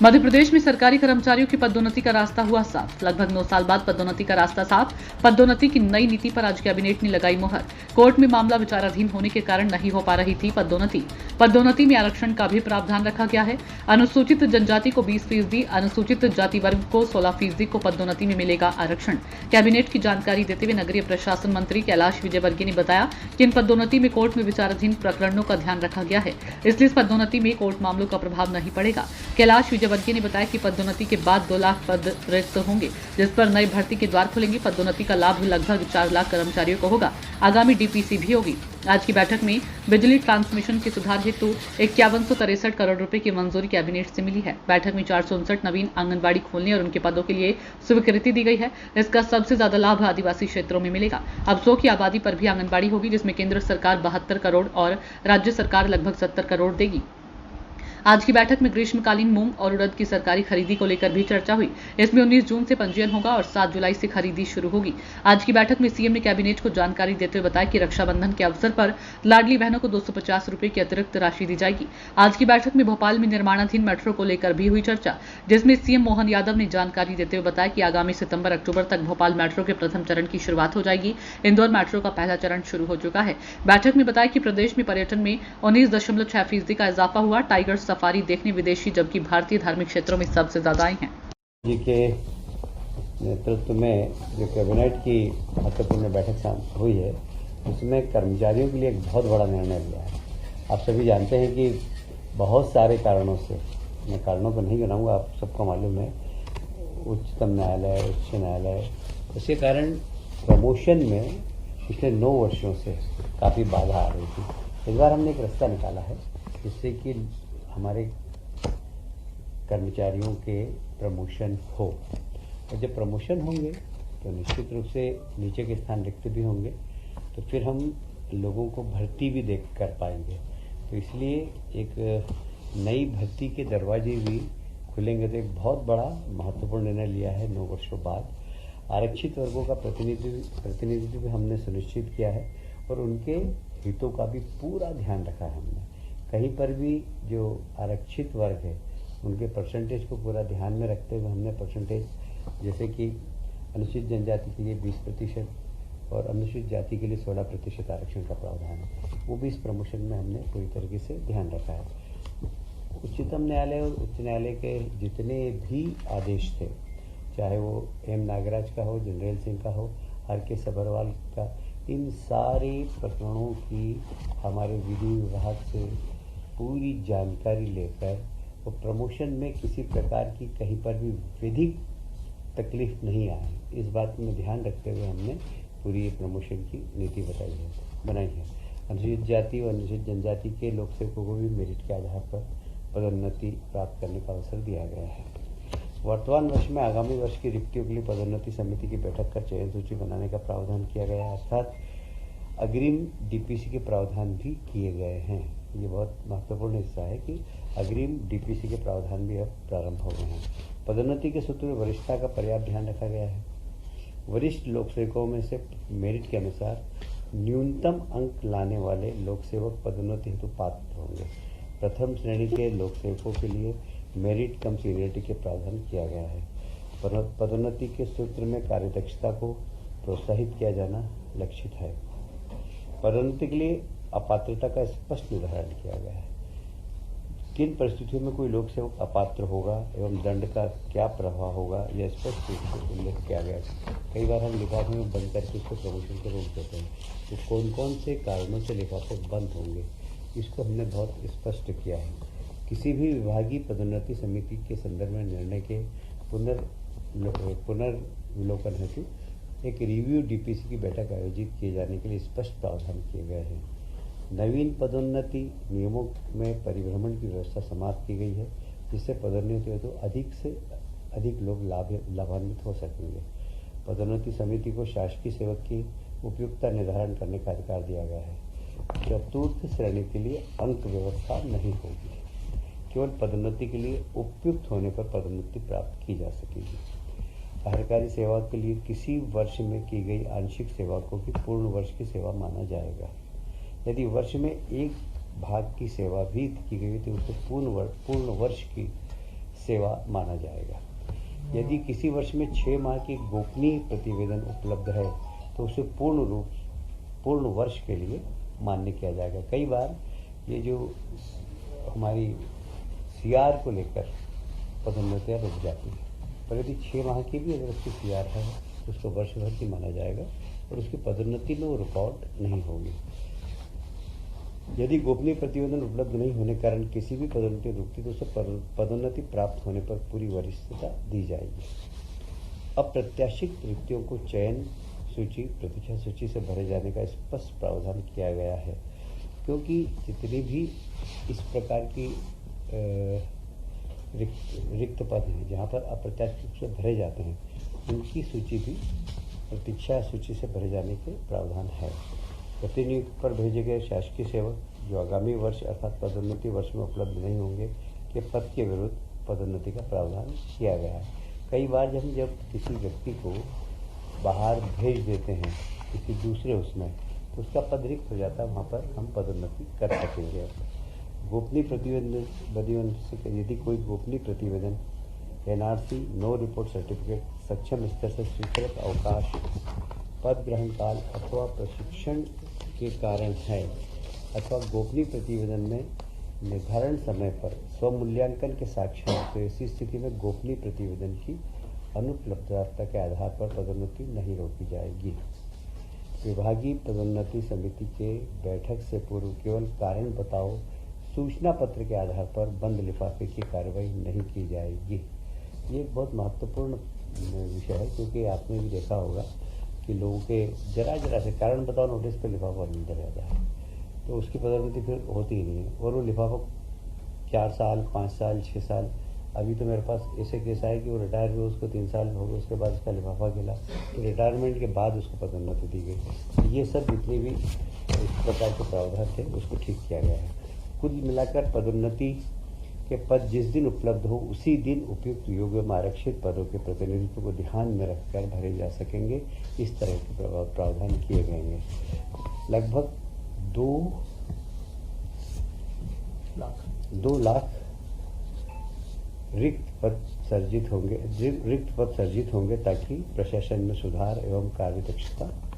मध्य प्रदेश में सरकारी कर्मचारियों की पदोन्नति का रास्ता हुआ साफ। लगभग 9 साल बाद पदोन्नति का रास्ता साफ। पदोन्नति की नई नीति पर आज कैबिनेट ने लगाई मुहर। कोर्ट में मामला विचाराधीन होने के कारण नहीं हो पा रही थी पदोन्नति में आरक्षण का भी प्रावधान रखा गया है। अनुसूचित जनजाति को 20%, अनुसूचित जाति वर्ग को 16% को पदोन्नति में मिलेगा आरक्षण। कैबिनेट की जानकारी देते हुए नगरीय प्रशासन मंत्री कैलाश विजयवर्गीय ने बताया कि इन पदोन्नति में कोर्ट में विचाराधीन प्रकरणों का ध्यान रखा गया है, इसलिए इस पदोन्नति में कोर्ट मामलों का प्रभाव नहीं पड़ेगा। कैलाश विजयवर्गीय ने बताया कि पदोन्नति के बाद 2 लाख पद रिक्त होंगे, जिस पर नई भर्ती के द्वार खुलेंगे। पदोन्नति का लाभ लगभग 4 लाख कर्मचारियों को होगा। आगामी डीपीसी भी होगी। आज की बैठक में बिजली ट्रांसमिशन के सुधार हेतु 5163 करोड़ रुपए की मंजूरी कैबिनेट से मिली है। बैठक में 459 नवीन आंगनबाड़ी खोलने और उनके पदों के लिए स्वीकृति दी गई है। इसका सबसे ज्यादा लाभ आदिवासी क्षेत्रों में मिलेगा। अब 100 की आबादी पर भी आंगनबाड़ी होगी, जिसमें केंद्र सरकार 72 करोड़ और राज्य सरकार लगभग 70 करोड़ देगी। आज की बैठक में ग्रीष्मकालीन मूंग और उड़द की सरकारी खरीदी को लेकर भी चर्चा हुई। इसमें 19 जून से पंजीयन होगा और 7 जुलाई से खरीदी शुरू होगी। आज की बैठक में सीएम ने कैबिनेट को जानकारी देते हुए बताया कि रक्षाबंधन के अवसर पर लाडली बहनों को 250 रुपए की अतिरिक्त राशि दी जाएगी। आज की बैठक में भोपाल में निर्माणाधीन मेट्रो को लेकर भी हुई चर्चा, जिसमें सीएम मोहन यादव ने जानकारी देते हुए बताया कि आगामी सितंबर-अक्टूबर तक भोपाल मेट्रो के प्रथम चरण की शुरुआत हो जाएगी। इंदौर मेट्रो का पहला चरण शुरू हो चुका है। बैठक में बताया कि प्रदेश में पर्यटन में 19.6% का इजाफा हुआ। टाइगर सफारी देखने विदेशी जबकि भारतीय धार्मिक क्षेत्रों में सबसे ज्यादा आए हैं। जी के नेतृत्व में जो कैबिनेट की महत्वपूर्ण बैठक हुई है, उसमें कर्मचारियों के लिए एक बहुत बड़ा निर्णय लिया है। आप सभी जानते हैं कि बहुत सारे कारणों से, मैं कारणों को नहीं गिनाऊंगा, आप सबको मालूम है, उच्चतम न्यायालय, उच्च न्यायालय, उसके कारण प्रमोशन में पिछले 9 वर्षों से काफ़ी बाधा आ रही थी। इस बार हमने एक रास्ता निकाला है जिससे कि हमारे कर्मचारियों के प्रमोशन हो, और जब प्रमोशन होंगे तो निश्चित रूप से नीचे के स्थान रिक्त भी होंगे, तो फिर हम लोगों को भर्ती भी देख कर पाएंगे। तो इसलिए एक नई भर्ती के दरवाजे भी खुलेंगे। तो एक बहुत बड़ा महत्वपूर्ण निर्णय लिया है 9 वर्षों बाद। आरक्षित वर्गों का प्रतिनिधित्व भी हमने सुनिश्चित किया है और उनके हितों का भी पूरा ध्यान रखा है हमने। कहीं पर भी जो आरक्षित वर्ग है उनके परसेंटेज को पूरा ध्यान में रखते हुए हमने परसेंटेज, जैसे कि अनुसूचित जनजाति के लिए 20% और अनुसूचित जाति के लिए 16% आरक्षण का प्रावधान है, वो भी इस प्रमोशन में हमने पूरी तरीके से ध्यान रखा है। उच्चतम न्यायालय और उच्च न्यायालय के जितने भी आदेश थे, चाहे वो एम नागराज का हो, जनरल सिंह का हो, आर.के. सभरवाल का, इन सारे प्रकरणों की हमारे विधि विभाग से पूरी जानकारी लेकर वो प्रमोशन में किसी प्रकार की कहीं पर भी विधिक तकलीफ नहीं आए, इस बात में ध्यान रखते हुए हमने पूरी प्रमोशन की नीति बनाई है। अनुसूचित जाति और अनुसूचित जनजाति के लोक सेवकों को भी मेरिट के आधार पर पदोन्नति प्राप्त करने का अवसर दिया गया है। वर्तमान वर्ष में आगामी वर्ष की रिक्तियों के लिए पदोन्नति समिति की बैठक कर चयन सूची बनाने का प्रावधान किया गया है, अर्थात अग्रिम डीपीसी के प्रावधान भी किए गए हैं। ये बहुत महत्वपूर्ण हिस्सा है कि अग्रिम डीपीसी के प्रावधान भी अब प्रारंभ हो गए हैं। पदोन्नति के सूत्र में वरिष्ठता का पर्याप्त ध्यान रखा गया है। वरिष्ठ लोक सेवकों में से मेरिट के अनुसार न्यूनतम अंक लाने वाले लोक सेवक पदोन्नति हेतु पात्र होंगे। प्रथम श्रेणी के लोक सेवकों के लिए मेरिट कम सीनियरिटी के प्रावधान किया गया है। पदोन्नति के सूत्र में कार्यदक्षता को प्रोत्साहित किया जाना लक्षित है। पदोन्नति के लिए अपात्रता का स्पष्ट निर्धारण किया गया है। किन परिस्थितियों में कोई लोक सेवक अपात्र होगा एवं दंड का क्या प्रभाव होगा, यह स्पष्ट रूप से उल्लेख किया गया है। कई बार हम लिफाफे में बंद करके उसको प्रमोशन को रोक देते हैं, तो कौन कौन से कारणों से लिफाफे बंद होंगे, इसको हमने बहुत स्पष्ट किया है। किसी भी विभागीय पदोन्नति समिति के संदर्भ में निर्णय के पुनर्विलोकन हेतु एक रिव्यू डीपीसी की बैठक आयोजित किए जाने के लिए स्पष्ट प्रावधान किए गए हैं। नवीन पदोन्नति नियमों में परिभ्रमण की व्यवस्था समाप्त की गई है, जिससे पदोन्नति हेतु अधिक से अधिक लोग लाभान्वित हो सकेंगे। पदोन्नति समिति को शासकीय सेवक की उपयुक्तता निर्धारण करने का अधिकार दिया गया है। चतुर्थ श्रेणी के लिए अंक व्यवस्था नहीं होगी, केवल पदोन्नति के लिए उपयुक्त होने पर पदोन्नति प्राप्त की जा सकेगी। कार्यकारी सेवा के लिए किसी वर्ष में की गई आंशिक सेवा को भी पूर्ण वर्ष की सेवा माना जाएगा। यदि वर्ष में एक भाग की सेवा भी की गई तो उसे पूर्ण वर्ष की सेवा माना जाएगा। यदि किसी वर्ष में 6 माह की गोपनीय प्रतिवेदन उपलब्ध है तो उसे पूर्ण वर्ष के लिए मान्य किया जाएगा। कई बार ये जो हमारी सीआर को लेकर पदोन्नतियाँ रुक जाती है, पर यदि 6 माह की भी अगर उसकी सीआर है तो उसको वर्ष भर की माना जाएगा और उसकी पदोन्नति में वो रुकावट नहीं होगी। यदि गोपनीय प्रतिवेदन उपलब्ध नहीं होने के कारण किसी भी पदोन्नति रुकती तो उसे पदोन्नति प्राप्त होने पर पूरी वरिष्ठता दी जाएगी। अप्रत्याशित रिक्तियों को चयन सूची, प्रतीक्षा सूची से भरे जाने का स्पष्ट प्रावधान किया गया है, क्योंकि जितनी भी इस प्रकार की रिक्त पद हैं जहाँ पर अप्रत्याशित रूप से भरे जाते हैं, उनकी सूची भी प्रतीक्षा सूची से भरे जाने के प्रावधान है। प्रतिनियुक्ति पर भेजे गए शासकीय सेवक जो आगामी वर्ष अर्थात पदोन्नति वर्ष में उपलब्ध नहीं होंगे के पद के विरुद्ध पदोन्नति का प्रावधान किया गया है। कई बार जब किसी व्यक्ति को बाहर भेज देते हैं किसी दूसरे उसमें, तो उसका पद रिक्त हो जाता है, वहाँ पर हम पदोन्नति कर सकेंगे। गोपनीय प्रतिवेदन से यदि कोई गोपनीय प्रतिवेदन एनआरसी, नो रिपोर्ट सर्टिफिकेट, सक्षम स्तर से स्वीकृत अवकाश, पद ग्रहण काल अथवा प्रशिक्षण के कारण है अथवा गोपनीय प्रतिवेदन में निर्धारण समय पर स्वमूल्यांकन के साक्ष्य हैं, तो ऐसी स्थिति में गोपनीय प्रतिवेदन की अनुपलब्धता के आधार पर पदोन्नति नहीं रोकी जाएगी। विभागीय पदोन्नति समिति के बैठक से पूर्व केवल कारण बताओ सूचना पत्र के आधार पर बंद लिफाफे की कार्रवाई नहीं की जाएगी। ये एक बहुत महत्वपूर्ण विषय है, क्योंकि आपने भी देखा होगा कि लोगों के जरा से कारण बताओ नोटिस पे लिफाफा मिलता रहता है, तो उसकी पदोन्नति फिर होती ही नहीं है। और वो लिफाफा 4 साल, 5 साल, 6 साल, अभी तो मेरे पास ऐसे केस आए कि वो रिटायर हुए, उसको 3 साल हो गए, उसके बाद उसका लिफाफा गिला, तो रिटायरमेंट के बाद उसको पदोन्नति दी गई। ये सब जितनी भी इस प्रकार के प्रावधान थे उसको ठीक किया गया है। कुल मिलाकर पदोन्नति के पद जिस दिन उपलब्ध हो उसी दिन उपयुक्त योग्य एवं आरक्षित पदों के प्रतिनिधित्व को ध्यान में रखकर भरे जा सकेंगे। इस तरह के प्रावधान किए गए हैं। लगभग 2 लाख रिक्त पद सर्जित होंगे ताकि प्रशासन में सुधार एवं कार्यदक्षता